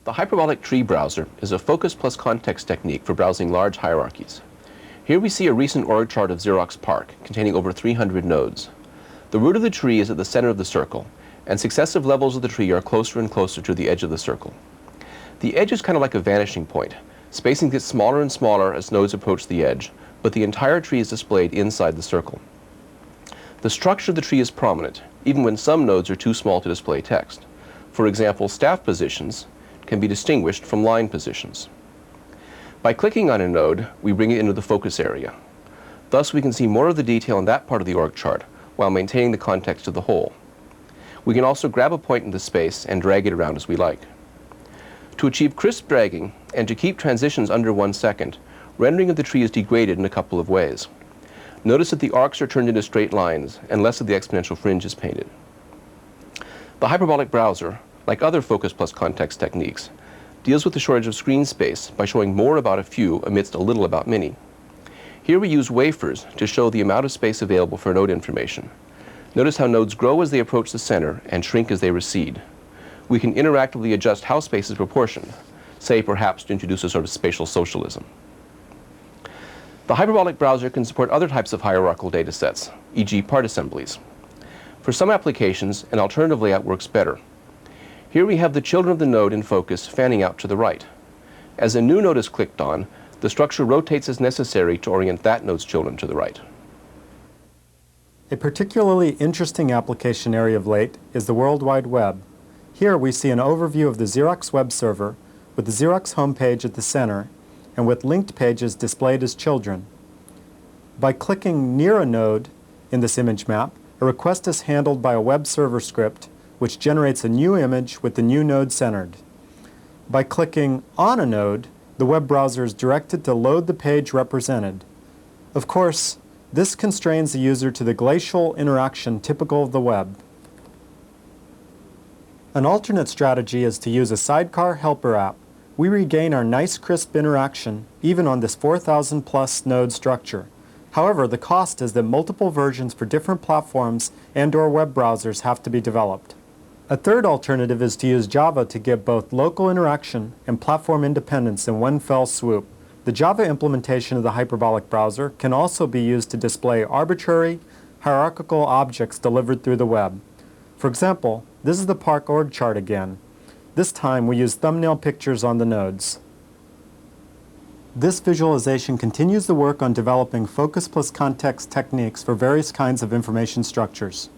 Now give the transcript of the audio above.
The Hyperbolic tree browser is a focus plus context technique for browsing large hierarchies. Here we see a recent org chart of Xerox PARC containing over 300 nodes. The root of the tree is at the center of the circle, and successive levels of the tree are closer and closer to the edge of the circle. The edge is kind of like a vanishing point. Spacing gets smaller and smaller as nodes approach the edge, but the entire tree is displayed inside the circle. The structure of the tree is prominent, even when some nodes are too small to display text. For example, staff positions can be distinguished from line positions. By clicking on a node, we bring it into the focus area. Thus, we can see more of the detail in that part of the org chart while maintaining the context of the whole. We can also grab a point in the space and drag it around as we like. To achieve crisp dragging and to keep transitions under 1 second, rendering of the tree is degraded in a couple of ways. Notice that the arcs are turned into straight lines and less of the exponential fringe is painted. The Hyperbolic browser, like other focus plus context techniques, deals with the shortage of screen space by showing more about a few amidst a little about many. Here we use wafers to show the amount of space available for node information. Notice how nodes grow as they approach the center and shrink as they recede. We can interactively adjust how space is proportioned, say perhaps to introduce a sort of spatial socialism. The Hyperbolic browser can support other types of hierarchical data sets, e.g. part assemblies. For some applications, an alternative layout works better. Here we have the children of the node in focus fanning out to the right. As a new node is clicked on, the structure rotates as necessary to orient that node's children to the right. A particularly interesting application area of late is the World Wide Web. Here we see an overview of the Xerox web server with the Xerox homepage at the center and with linked pages displayed as children. By clicking near a node in this image map, a request is handled by a web server script which generates a new image with the new node centered. By clicking on a node, the web browser is directed to load the page represented. Of course, this constrains the user to the glacial interaction typical of the web. An alternate strategy is to use a sidecar helper app. We regain our nice crisp interaction even on this 4,000 plus node structure. However, the cost is that multiple versions for different platforms and/or web browsers have to be developed. A third alternative is to use Java to give both local interaction and platform independence in one fell swoop. The Java implementation of the Hyperbolic browser can also be used to display arbitrary, hierarchical objects delivered through the web. For example, this is the PARC org chart again. This time we use thumbnail pictures on the nodes. This visualization continues the work on developing focus plus context techniques for various kinds of information structures.